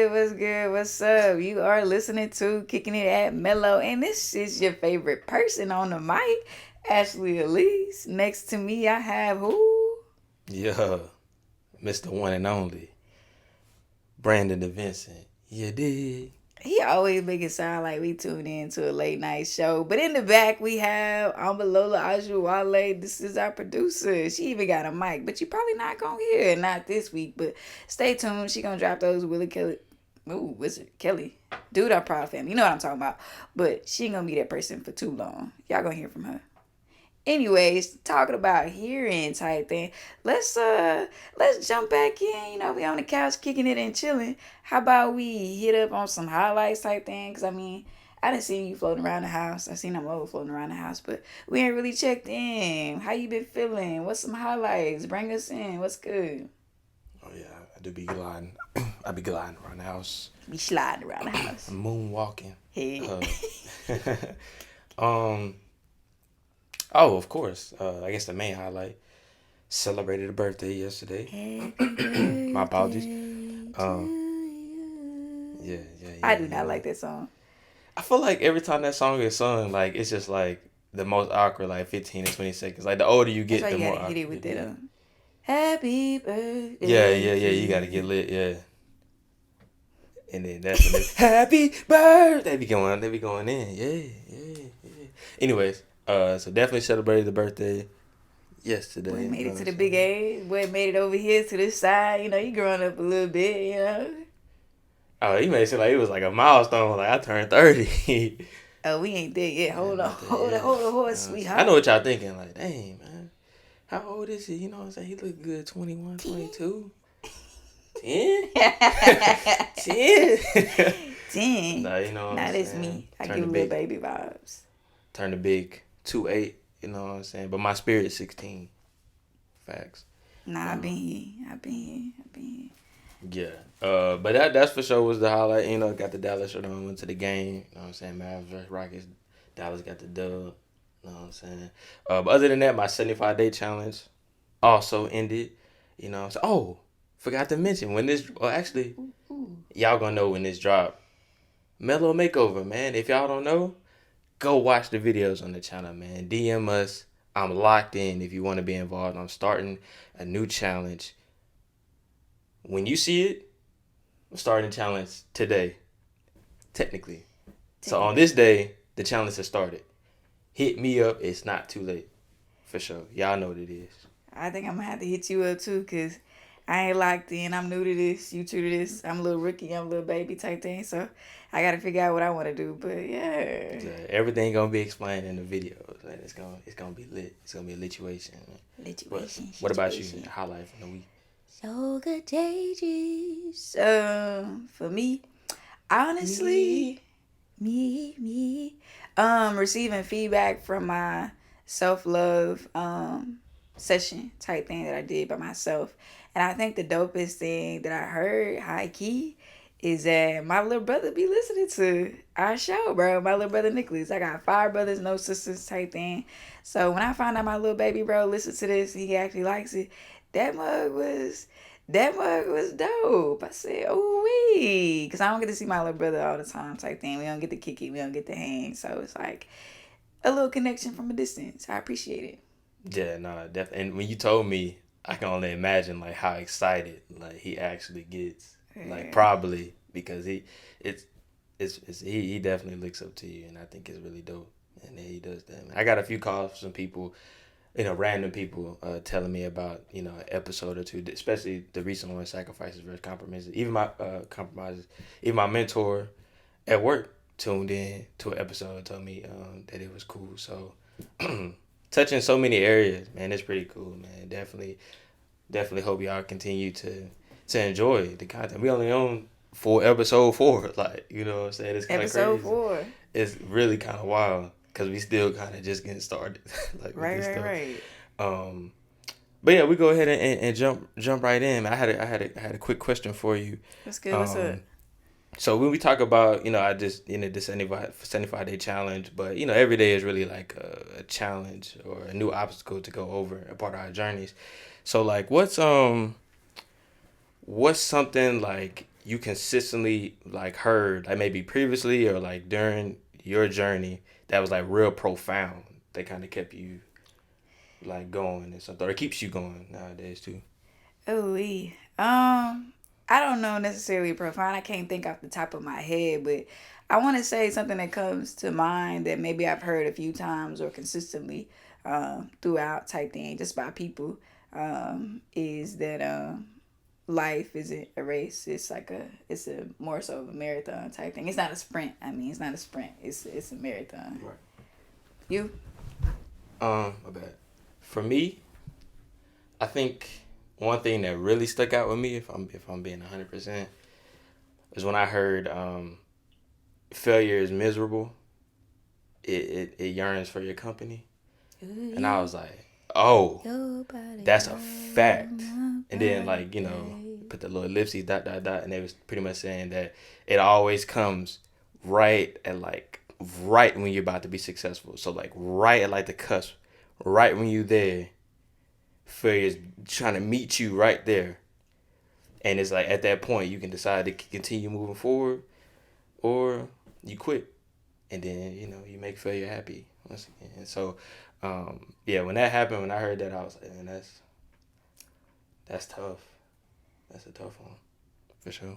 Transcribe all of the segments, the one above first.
good? What's good? What's up? You are listening to Kicking It at Mellow, and this is your favorite person on the mic, Ashley Elise. Next to me, I have who? Yeah, Mr. One and Only, Brandon DeVincent. You dig? He always make it sound like we tuned in to a late night show. But in the back, we have Ambalola Ajuwale. This is our producer. She even got a mic, but you probably not going to hear it. Not this week, but stay tuned. She going to drop those Willie Kelly. Ooh, what's it? Kelly. Dude, I'm proud of him. You know what I'm talking about. But she ain't going to be that person for too long. Y'all going to hear from her. Anyways, talking about hearing type thing, let's jump back in. You know, we on the couch kicking it and chilling. How about we hit up on some highlights type thing? Cause I mean, I didn't see you floating around the house. I seen them over floating around the house, but we ain't really checked in. How you been feeling? What's some highlights? Bring us in. What's good? Oh yeah, I do be gliding. I be gliding around the house. Be sliding around the house. Moonwalking. Hey. Oh, of course. I guess the main highlight. Celebrated a birthday yesterday. My apologies. Yeah. I do not like that song. I feel like every time that song is sung, like it's just like the most awkward, like 15 to 20 seconds. Like the older you get, That's why the you more gotta hit it awkward with it that. is. Happy birthday. Yeah. You gotta get lit, yeah. And then that's when happy birthday. They be going in. Yeah. Anyways, so definitely celebrated the birthday yesterday. Boy made it to the big age. Boy made it over here to this side. You know, you growing up a little bit, you know. Oh, he made it seem like it was like a milestone. Like I turned 30. Oh, we ain't there yet. Hold on, sweetheart. I know what y'all thinking. Like, dang, man. How old is he? You know what I'm saying? He look good. 21, 22. 10? 10? 10. Nah, you know what I'm saying? It's me. I give little baby vibes. Turn the big 2-8. You know what I'm saying? But my spirit is 16. Facts. Nah, I've been here. Yeah. But that's for sure was the highlight. You know, got the Dallas shirt on, went to the game. You know what I'm saying? Mavs versus Rockets. Dallas got the dub. You know what I'm saying? But other than that, my 75-day challenge also ended. You know what I'm saying? Oh, forgot to mention when this, well, actually, y'all gonna know when this drop. Mellow Makeover, man. If y'all don't know, go watch the videos on the channel, man. DM us. I'm locked in if you want to be involved. I'm starting a new challenge. When you see it, I'm starting a challenge today, technically. So on this day, the challenge has started. Hit me up. It's not too late. For sure. Y'all know what it is. I think I'm going to have to hit you up, too, because I ain't locked in. I'm new to this. You true to this. I'm a little rookie. I'm a little baby type thing. So I got to figure out what I want to do. But, yeah. Everything going to be explained in the videos. Man. It's gonna be lit. It's going to be a lituation. What about you? Highlight from the week? So good, JG's. For me, honestly, me. Receiving feedback from my self-love session type thing that I did by myself. And I think the dopest thing that I heard high key is that my little brother be listening to our show, bro. My little brother Nicholas. I got 5 brothers, no sisters type thing. So when I found out my little baby bro listens to this, he actually likes it. That mug was dope. I said, oh wee, because I don't get to see my little brother all the time type thing. We don't get to kick it. We don't get to hang. So it's like a little connection from a distance. I appreciate it. Yeah, no, definitely. And when you told me, I can only imagine like how excited like he actually gets. Like probably because he definitely looks up to you, and I think it's really dope. And he does that. I got a few calls from some people, random people telling me about, an episode or two, especially the recent one, Sacrifices versus Compromises. Even my mentor at work tuned in to an episode and told me that it was cool. So touching so many areas, man, it's pretty cool, man. Definitely hope y'all continue to enjoy the content. We only on for episode 4, like, you know what I'm saying? It's kind of crazy. Episode 4. It's really kind of wild. Because we still kind of just getting started. Right. But yeah, we go ahead and jump right in. I had a quick question for you. That's good. What's up? So when we talk about, I just, the 75-day challenge, but, every day is really like a challenge or a new obstacle to go over, a part of our journeys. So like, what's something like you consistently like heard, like maybe previously or like during your journey, that was like real profound, that kind of kept you like going and something, or it keeps you going nowadays too? Oh, I don't know necessarily profound. I can't think off the top of my head, but I want to say something that comes to mind that maybe I've heard a few times or consistently throughout type thing, just by people, is that life isn't a race. It's a more so of a marathon type thing. It's not a sprint. I mean, it's not a sprint. It's a marathon. Right. You? My bad. For me, I think one thing that really stuck out with me, if I'm being 100%, is when I heard failure is miserable. It yearns for your company, and I was like, oh, that's a fact. And then like put the little ellipses dot, and they was pretty much saying that it always comes right at like right when you're about to be successful. So like right at like the cusp, right when you there, failure's trying to meet you right there. And it's like at that point you can decide to continue moving forward, or you quit, and then you make failure happy once again. And so, yeah, when that happened, when I heard that, I was like, man, that's tough. That's a tough one, for sure.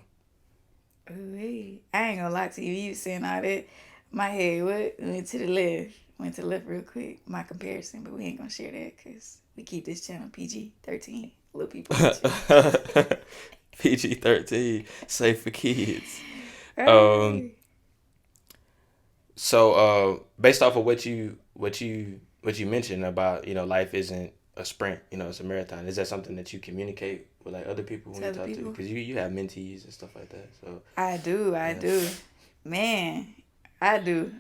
Ooh, I ain't gonna lie to you. You saying all that, my head went to the left. Went to the left real quick. My comparison, but we ain't gonna share that because we keep this channel PG-13. Little people. PG-13, safe for kids. Hey. So, based off of what you mentioned about life isn't a sprint, it's a marathon. Is that something that you communicate with like other people when To you other talk to? people? Because you have mentees and stuff like that. So I do, I yeah. do. Man, I do.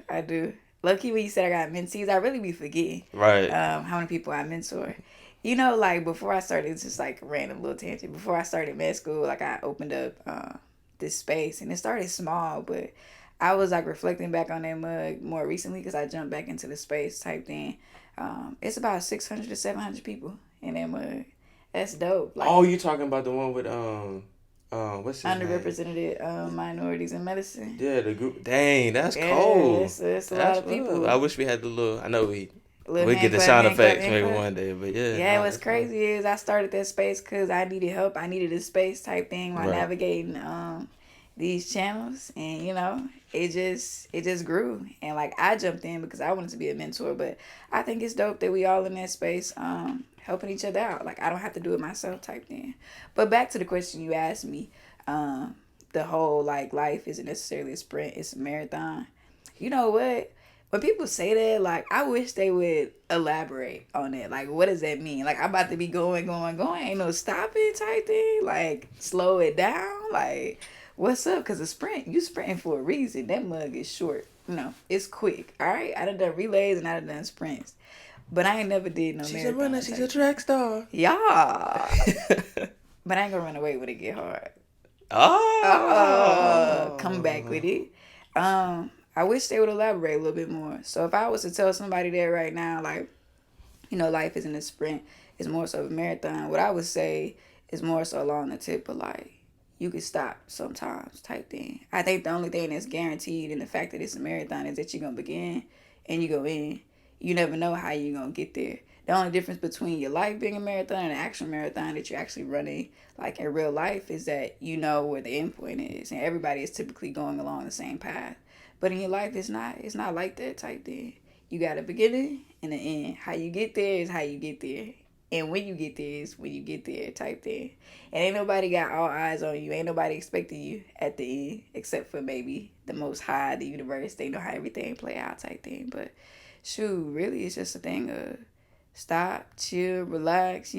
Lucky when you said I got mentees, I really be forgetting Right. how many people I mentor. Like before I started, it's just like a random little tangent. Before I started med school, like I opened up this space and it started small, but I was like reflecting back on that mug more recently because I jumped back into the space type thing. It's about 600 to 700 people in that mug. That's dope. Like Oh, you talking about the one with what's his name? underrepresented minorities in medicine. Yeah, the group. Dang, that's Yeah, cold. it's a lot That's of love. people. I wish we had the little. I know we Little we get hand the clap, sound hand clap, effects hand maybe clap. one day, but yeah, Yeah, nah, what's that's love. crazy is I started that space because I needed help. I needed a space type thing while Right. navigating these channels, and it just grew. And like I jumped in because I wanted to be a mentor, but I think it's dope that we all in that space helping each other out. Like I don't have to do it myself type thing. But back to the question you asked me, the whole like life isn't necessarily a sprint; it's a marathon. You know what? When people say that, like, I wish they would elaborate on it. Like, what does that mean? Like, I'm about to be going, going, going. Ain't no stopping type thing. Like, slow it down. Like, what's up? Because a sprint, you sprinting for a reason. That mug is short. It's quick. All right? I done relays and I done sprints. But I ain't never did no She's marathon. a runner. She's a track star. Yeah. But I ain't gonna run away when it get hard. Come back with it. I wish they would elaborate a little bit more. So if I was to tell somebody that right now, like, life isn't a sprint, it's more so of a marathon, what I would say is more so along the tip of like, you can stop sometimes type thing. I think the only thing that's guaranteed in the fact that it's a marathon is that you're going to begin and you go in. You never know how you're going to get there. The only difference between your life being a marathon and an actual marathon that you're actually running, like in real life, is that you know where the end point is. And everybody is typically going along the same path. But in your life, it's not like that type thing. You got a beginning and an end. How you get there is how you get there. And when you get there is when you get there type thing. And ain't nobody got all eyes on you. Ain't nobody expecting you at the end except for maybe the most high, the universe. They know how everything play out type thing. But shoot, really it's just a thing of stop, chill, relax,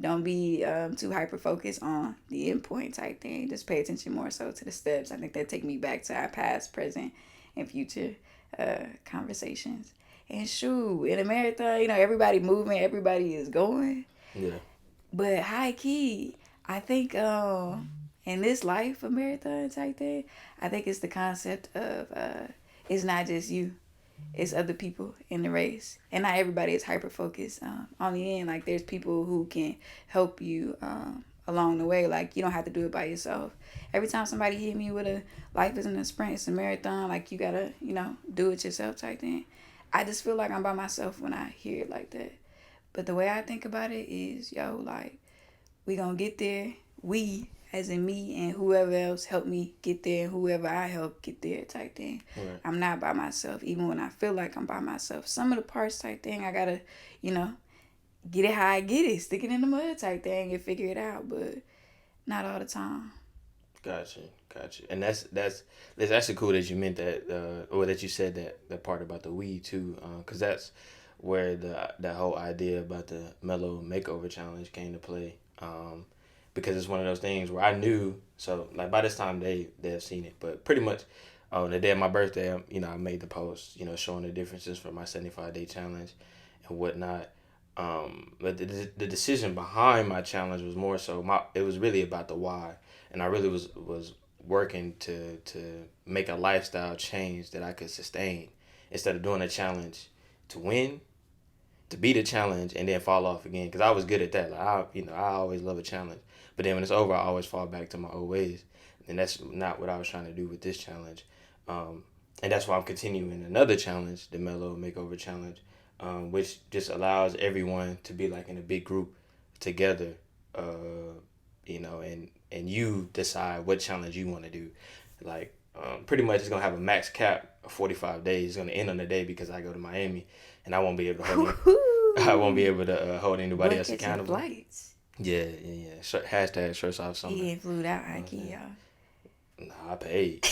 Don't be too hyper focused on the end point type thing. Just pay attention more so to the steps. I think that take me back to our past, present, and future conversations. And shoot, in a marathon, everybody moving, everybody is going. Yeah. But high key, I think in this life, a marathon type thing, I think it's the concept of it's not just you. It's other people in the race, and not everybody is hyper focused on the end. Like there's people who can help you along the way. Like, you don't have to do it by yourself. Every time somebody hit me with a life isn't a sprint, it's a marathon, like, you gotta, do it yourself type thing. I just feel like I'm by myself when I hear it like that. But the way I think about it is, like, we gonna get there. We, as in me and whoever else helped me get there, and whoever I help get there type thing. Right. I'm not by myself, even when I feel like I'm by myself. Some of the parts type thing, I gotta, get it how I get it, stick it in the mud type thing and figure it out, but not all the time. Gotcha. And that's actually cool that you meant that, or that you said that part about the weed too, because that's where that whole idea about the Mellow makeover challenge came to play. Because it's one of those things where I knew, so like by this time they've seen it, but pretty much on the day of my birthday, I made the post, showing the differences for my 75-day challenge and whatnot. But the decision behind my challenge was more so it was really about the why, and I really was working to make a lifestyle change that I could sustain instead of doing a challenge to win, to beat a challenge and then fall off again, because I was good at that. Like I always love a challenge, but then when it's over, I always fall back to my old ways, and that's not what I was trying to do with this challenge. And that's why I'm continuing another challenge, the Mellow Makeover Challenge, which just allows everyone to be like in a big group together, and you decide what challenge you want to do. Like, pretty much it's going to have a max cap of 45 days. It's going to end on the day because I go to Miami, and I won't be able to hold anybody else accountable. Flights. Yeah. Hashtag shirts off summer. He ain't flew out, Ike, y'all. Nah, I paid.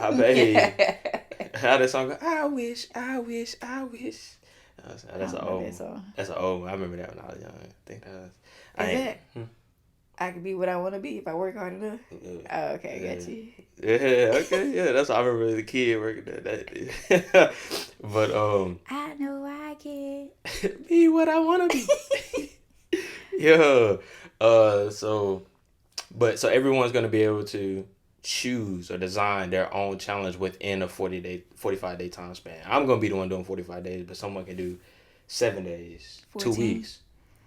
I paid. How that song go? I wish. That's an old. That's an old one. I remember that when I was young. I think that was. I could be what I want to be if I work hard enough. Yeah. Oh, okay, I got you. Yeah, okay, yeah. That's what I remember as a kid working that. But I know I can be what I want to be. Yeah. So everyone's gonna be able to choose or design their own challenge within a 45-day time span. I'm gonna be the one doing 45 days, but someone can do 7 days, 14. 2 weeks,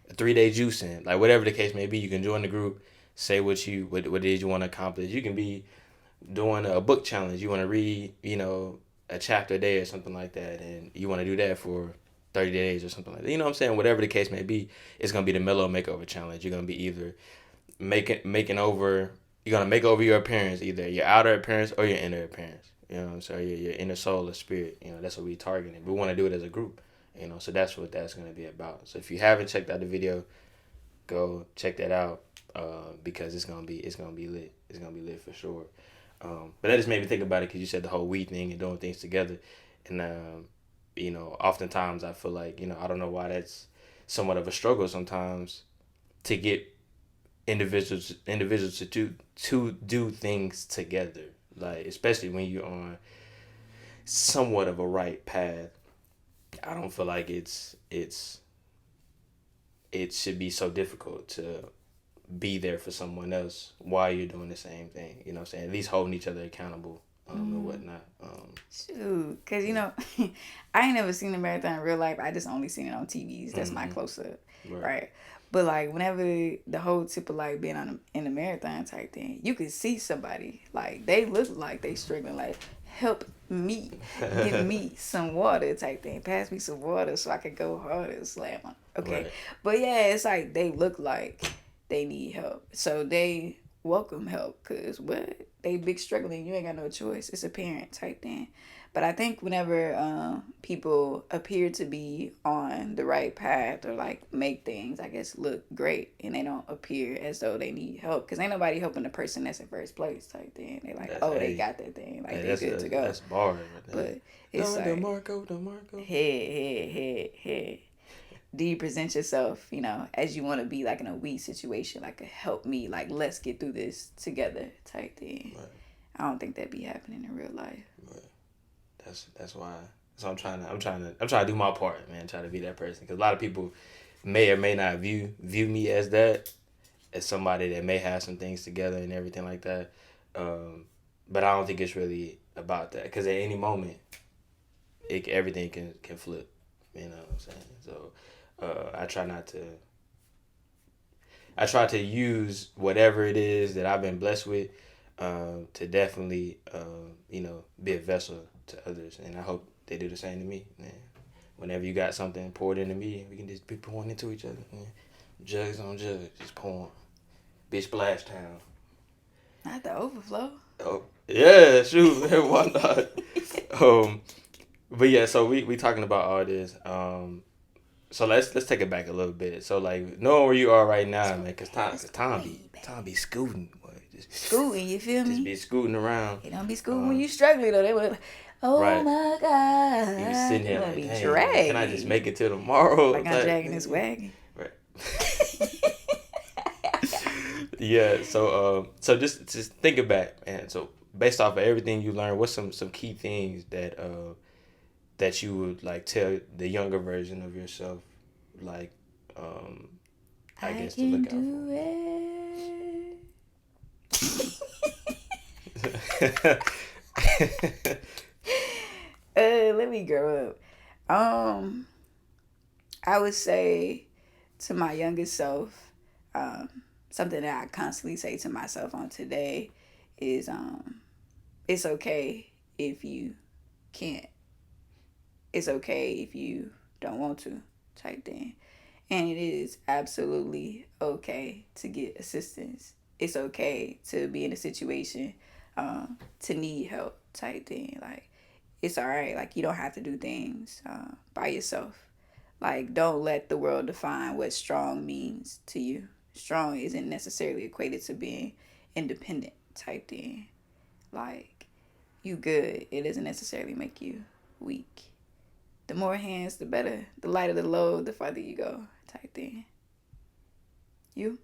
a 3-day juicing, like whatever the case may be. You can join the group, say what it is you want to accomplish. You can be doing a book challenge. You want to read, a chapter a day or something like that, and you want to do that for 30 days or something like that. You know what I'm saying? Whatever the case may be, it's gonna be the Mellow Makeover Challenge. You're gonna be either you're gonna make over your appearance, either your outer appearance or your inner appearance. So your inner soul or spirit. That's what we're targeting. We want to do it as a group. So that's what that's gonna be about. So if you haven't checked out the video, go check that out, because it's gonna be lit. It's gonna be lit for sure. But that just made me think about it because you said the whole we thing and doing things together, and oftentimes I feel like I don't know why that's somewhat of a struggle sometimes to get individuals to do things together, like especially when you're on somewhat of a right path. I don't feel like it should be so difficult to be there for someone else while you're doing the same thing. You know what I'm saying? At least holding each other accountable, and whatnot. Shoot, because I ain't never seen a marathon in real life. I just only seen it on TVs. That's my close up, right? But like whenever the whole tip of like being in the marathon type thing, you could see somebody like they look like they struggling. Like, help me, give me some water type thing. Pass me some water so I could go harder, slam on. Okay, right. But yeah, it's like they look like they need help, so they welcome help. Cause what, they big struggling. You ain't got no choice. It's a parent type thing. But I think whenever people appear to be on the right path or like make things, I guess, look great, and they don't appear as though they need help, because ain't nobody helping the person that's in first place type thing. They like, they got that thing, like they good to go. That's bars right there. But it's like, DeMarco. Hey. Do you present yourself, as you want to be, like in a we situation, like a help me, like let's get through this together type thing? Right. I don't think that be happening in real life. Right. That's why. So I'm trying to do my part, man. Try to be that person, because a lot of people may or may not view me as that, as somebody that may have some things together and everything like that. But I don't think it's really about that, because at any moment, everything can flip. You know what I'm saying? So I try not to. I try to use whatever it is that I've been blessed with to definitely, be a vessel to others. And I hope they do the same to me, man. Whenever you got something poured into me, we can just be pouring into each other, man. Jugs on jugs, just pouring. Bitch splash town. Not the overflow. Oh, yeah, shoot, why not? But yeah, so we talking about all this. So let's take it back a little bit. So like knowing where you are right now, man, cause time be scooting, boy. Just Scooting, you feel me? just be scooting around. It don't be scooting when you struggling though. They would, oh Right. my God. You be sitting here You like, be dang, dragging. can I just make it till tomorrow? Like I'm dragging this wagon. Right. Yeah. So just think back, man. So based off of everything you learned, what's some key things that you would like tell the younger version of yourself, like, I guess to look out for. Let me grow up. I would say to my younger self, something that I constantly say to myself on today is, it's okay if you can't. It's okay if you don't want to, type thing. And it is absolutely okay to get assistance. It's okay to be in a situation to need help, type thing. Like, it's all right. Like, you don't have to do things by yourself. Like, don't let the world define what strong means to you. Strong isn't necessarily equated to being independent, type thing. Like, you good. It doesn't necessarily make you weak. The more hands, the better. The lighter the load, the farther you go, type thing. You?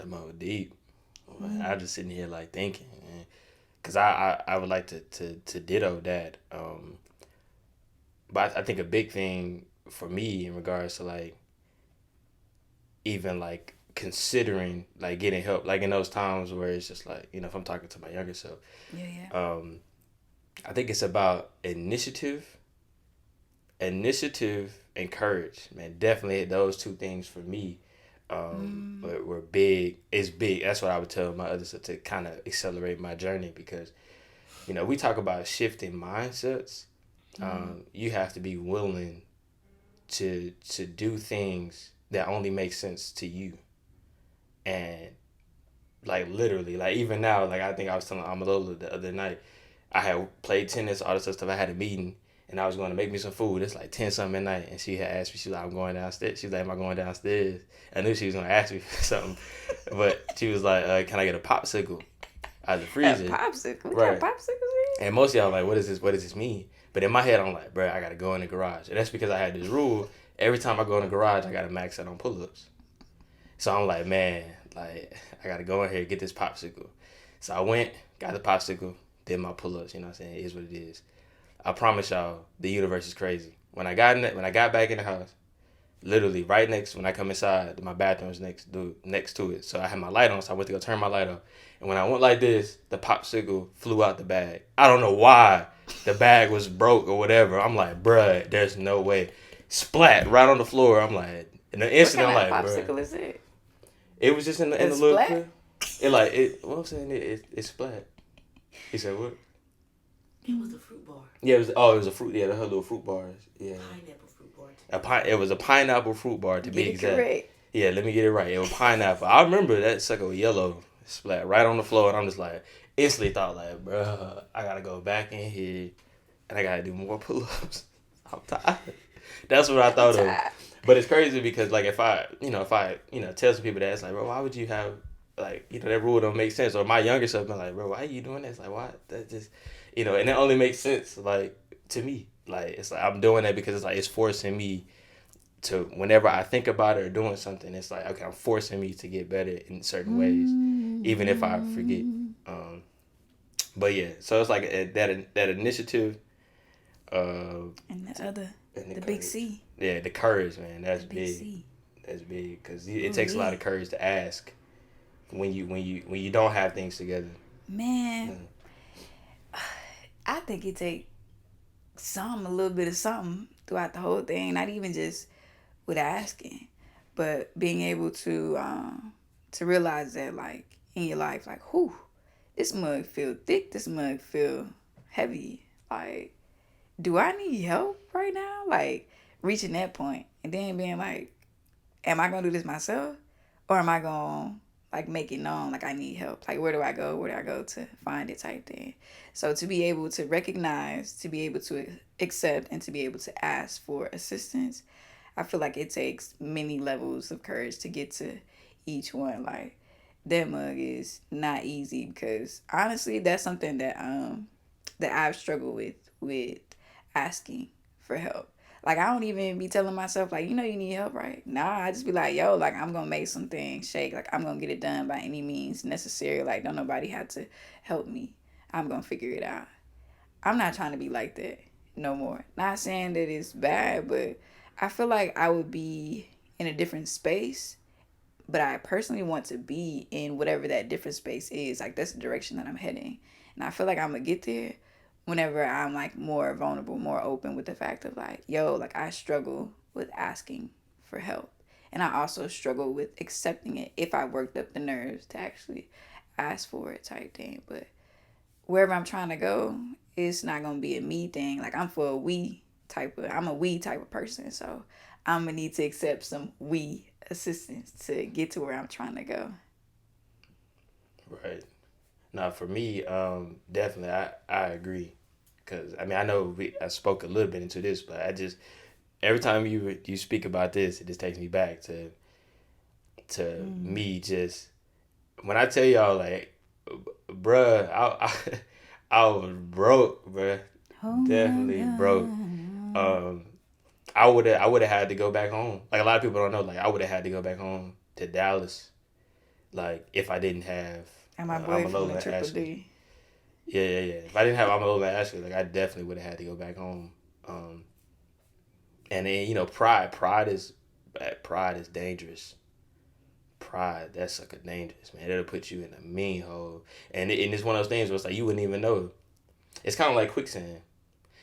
I'm all deep. I'm just sitting here like thinking, man. Cause I would like to ditto that. But I think a big thing for me in regards to like even like considering like getting help, like in those times where it's just like, if I'm talking to my younger self, Yeah. I think it's about initiative and courage, man. Definitely those two things for me were big. It's big. That's what I would tell my others to kind of accelerate my journey, because we talk about shifting mindsets. You have to be willing to do things that only make sense to you. And like literally, like even now, like I think I was telling Amalola the other night, I had played tennis, all this other stuff. I had a meeting and I was going to make me some food. It's like 10 something at night. And she had asked me, she was like, I'm going downstairs. She was like, am I going downstairs? I knew she was going to ask me for something. But she was like, can I get a popsicle out of the freezer? A popsicle? What Right. kind of popsicles are? And most of y'all like, what does this mean? But in my head, I'm like, bro, I got to go in the garage. And that's because I had this rule. Every time I go in the garage, I got to max out on pull-ups. So I'm like, man, like, I got to go in here and get this popsicle. So I went, got the popsicle, did my pull-ups. You know what I'm saying? It is what it is. I promise y'all, the universe is crazy. When I got back in the house, literally right next, when I come inside, my bathroom's next to it. So I had my light on, so I went to go turn my light on. And when I went like this, the popsicle flew out the bag. I don't know why the bag was broke or whatever. I'm like, bruh, there's no way. Splat right on the floor. I'm like, in an instant, I'm like, bruh. What kind of popsicle is it? It was just in the little clip. What I'm saying, it splat. He said what? It was a fruit bar. Yeah, it was a fruit. Yeah, her little fruit bars. Yeah. Pineapple fruit bar. It was a pineapple fruit bar to be exact. Correct. Yeah, let me get it right. It was pineapple. I remember that sucker was yellow, splat right on the floor, and I'm just like, instantly thought like, bruh, I gotta go back in here, and I gotta do more pull-ups. I'm tired. That's what I thought of. But it's crazy because like if I tell some people that, it's like, bro, why would you have like that rule don't make sense? Or my younger self been like, bro, why are you doing that? It's like, why? That just and it only makes sense like to me. Like it's like I'm doing that because it's like it's forcing me to, whenever I think about it or doing something, it's like, okay, I'm forcing me to get better in certain ways, even if I forget. But yeah, so it's like that initiative. And the other, the big C. Yeah, the courage, man. That's big. C. That's big because it takes a lot of courage to ask when you don't have things together. Man, I think it takes a little bit of something throughout the whole thing. Not even just with asking, But being able to realize that, like, in your life, like, whew, this mug feel thick, this mug feel heavy. Like, do I need help right now? Like, reaching that point and then being like, am I gonna do this myself, or am I gonna like make it known like I need help? Like, where do I go? Where do I go to find it? Type thing. So to be able to recognize, to be able to accept, and to be able to ask for assistance, I feel like it takes many levels of courage to get to each one. Like, that mug is not easy, because honestly, that's something that I've struggled with asking for help. Like, I don't even be telling myself, like, you need help, right? Nah, I just be like, yo, like, I'm gonna make some things shake. Like, I'm gonna get it done by any means necessary. Like, don't nobody have to help me. I'm gonna figure it out. I'm not trying to be like that no more. Not saying that it's bad, but I feel like I would be in a different space, but I personally want to be in whatever that different space is. Like, that's the direction that I'm heading. And I feel like I'm gonna get there whenever I'm like more vulnerable, more open with the fact of like, yo, like, I struggle with asking for help. And I also struggle with accepting it if I worked up the nerves to actually ask for it, type thing. But wherever I'm trying to go, it's not gonna be a me thing. Like, I'm a we type of person. So I'm gonna need to accept some we assistance to get to where I'm trying to go. Right. Now, for me, definitely, I agree. Because, I mean, I know I spoke a little bit into this, but I just, every time you speak about this, it just takes me back to me just, when I tell y'all, like, bruh, I was broke, bruh. Oh Definitely broke. I would have had to go back home. Like, a lot of people don't know, like, I would have had to go back home to Dallas, like, if I didn't have And my boyfriend Amalola in and Triple Ashley. D. Yeah. If I didn't have Amalola and Ashley, like, I definitely would have had to go back home. And then, pride is dangerous. Pride, that's sucker dangerous, man. It'll put you in a mean hole. And it's one of those things where it's like you wouldn't even know. It's kind of like quicksand.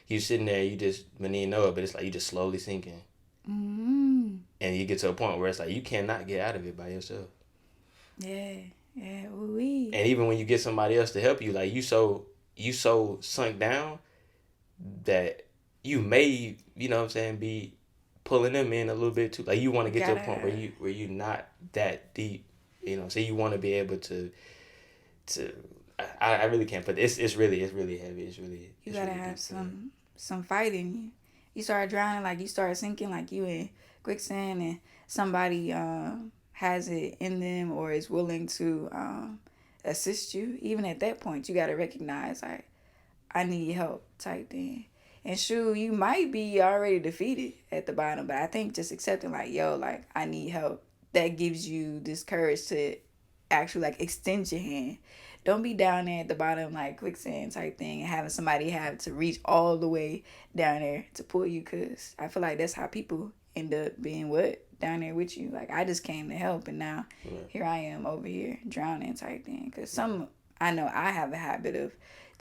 You sitting there, you just wouldn't even know it, but it's like you just slowly sinking. Mm-hmm. And you get to a point where it's like you cannot get out of it by yourself. Yeah. Ooh-wee. And even when you get somebody else to help you, like, you so sunk down that you may, what I'm saying, be pulling them in a little bit too. Like, you want to get to a point where you not that deep, so you want to be able to I really can't put it's really heavy. You gotta have some fight in you. You start drowning, like, you start sinking, like you in quicksand, and somebody has it in them or is willing to assist you. Even at that point, you gotta recognize, like, I need help, type thing. And shoot, you might be already defeated at the bottom, but I think just accepting, like, yo, like, I need help, that gives you this courage to actually, like, extend your hand. Don't be down there at the bottom, like quicksand type thing, and having somebody have to reach all the way down there to pull you, because I feel like that's how people end up being down there with you. Like, I just came to help, and now here I am over here drowning type thing. Because I know I have a habit of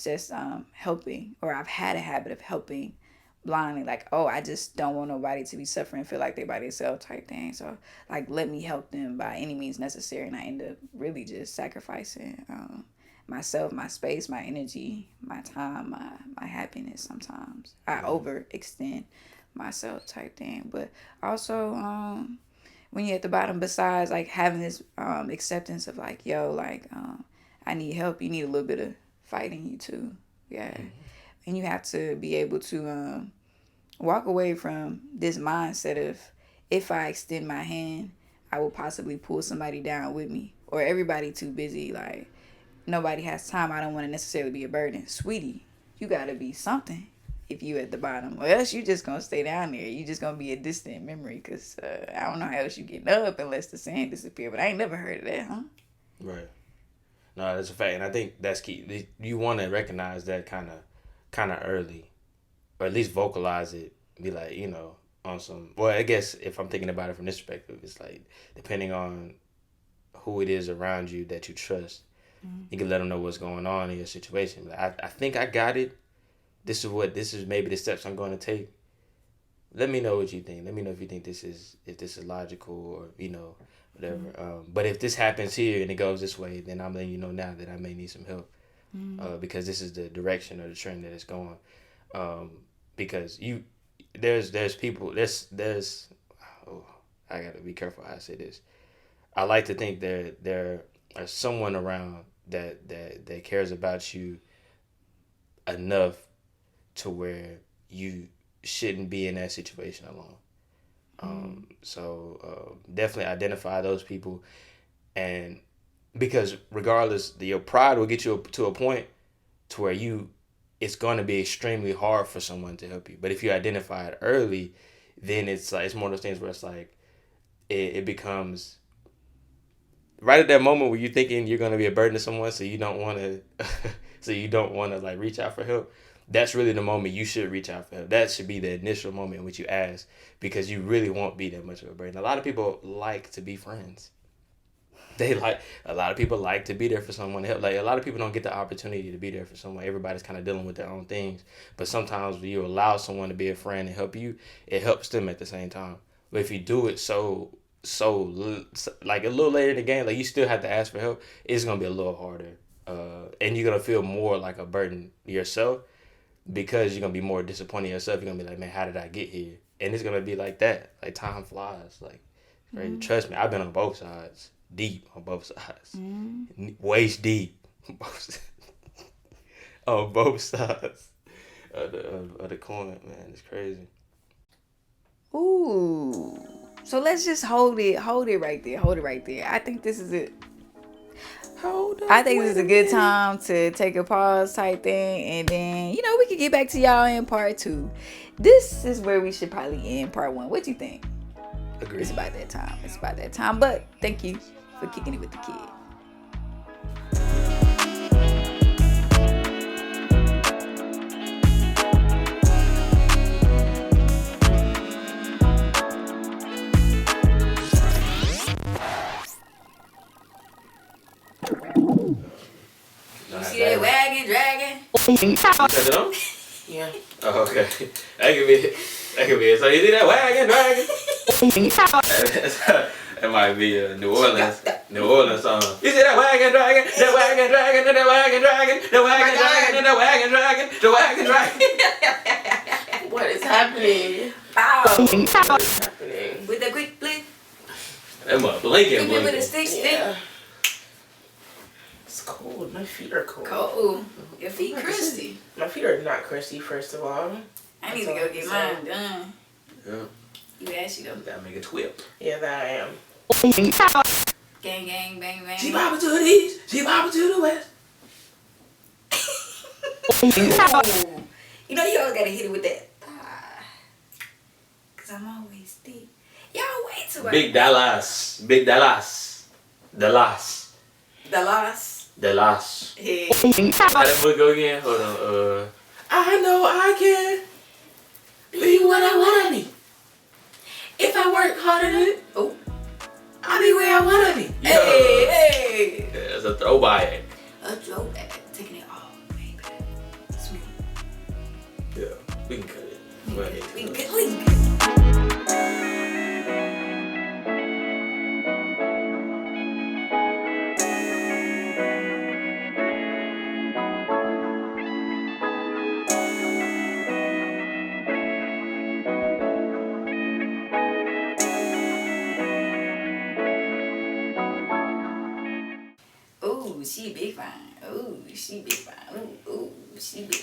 just helping, or I've had a habit of helping blindly, like, oh, I just don't want nobody to be suffering, feel like they by themselves type thing. So, like, let me help them by any means necessary, and I end up really just sacrificing myself, my space, my energy, my time, my happiness. Sometimes I overextend myself type thing. But also, when you're at the bottom, besides like having this acceptance of like, yo, like, I need help, you need a little bit of fighting you too. Yeah. And you have to be able to walk away from this mindset of, if I extend my hand, I will possibly pull somebody down with me, or everybody too busy, like, nobody has time, I don't want to necessarily be a burden. Sweetie, you gotta be something if you at the bottom, or else you just gonna stay down there. You just gonna be a distant memory, because I don't know how else you getting up unless the sand disappear. But I ain't never heard of that, huh? Right. No, that's a fact, and I think that's key. You want to recognize that kind of early, or at least vocalize it. Be like, on some. Well, I guess if I'm thinking about it from this perspective, it's like, depending on who it is around you that you trust, you can let them know what's going on in your situation. Like, I think I got it. This is maybe the steps I'm going to take. let me know what you think. Let me know if you think this is logical or whatever. But if this happens here and it goes this way, then I'm letting you know now that I may need some help because this is the direction or the trend that it's going. Because there's people I gotta be careful how I say this. I like to think there are someone around that cares about you enough to where you shouldn't be in that situation alone. So definitely identify those people, and because regardless, your pride will get you to a point to where it's going to be extremely hard for someone to help you. But if you identify it early, then it's like it's one of those things where it's like it becomes right at that moment where you're thinking you're going to be a burden to someone, so you don't want to like reach out for help. That's really the moment you should reach out for help. That should be the initial moment in which you ask, because you really won't be that much of a burden. A lot of people like to be friends. A lot of people like to be there for someone to help. Like, a lot of people don't get the opportunity to be there for someone. Everybody's kind of dealing with their own things. But sometimes when you allow someone to be a friend and help you, it helps them at the same time. But if you do it so like a little later in the game, like you still have to ask for help, it's gonna be a little harder. And you're gonna feel more like a burden yourself, because you're gonna be more disappointed in yourself. You're gonna be like, man, how did I get here? And it's gonna be like that. Like, time flies. Like, right? Trust me, I've been on both sides. Deep on both sides. Waist deep. On both sides of the coin, man. It's crazy. Ooh. So let's just hold it right there. I think this is it. I think this is a good time to take a pause type thing, and then we can get back to y'all in part 2. This is where we should probably end part 1. What do you think? Agreed. It's about that time. But thank you for kicking it with the kid. You see that wagon dragging? You cut it on? Yeah. Oh, okay. That could be it. So you see that wagon dragging? That might be a New Orleans song. You see that wagon dragging? That wagon dragging, that wagon dragging, the wagon dragging, the wagon dragging, the wagon dragging. What is happening? Wow. What is happening? With a quick blink. That mother blinking. With a stick. Yeah. It's cold. My feet are cold. Cold. Your feet crusty. My feet are not crusty, first of all. I need to go get mine done. Yeah. You ashy though. Gotta make a twip. Yeah, that I am. Gang, gang, bang, bang. She bobbing to the east, she bobbing to the west. Ooh. You always gotta hit it with that. Cause I'm always deep. Y'all way too early. Big Dallas. The loss. Hey. How that boy go again? Hold on. I know I can be what I wanna be. If I work hard enough, I'll be where I wanna be. Yeah. Hey. Yeah, that's a throwback. A throwback. Taking it all way back. Sweet. Yeah, we can cut it. We can cut it. She big fine. Ooh, she big fine. Ooh, she big.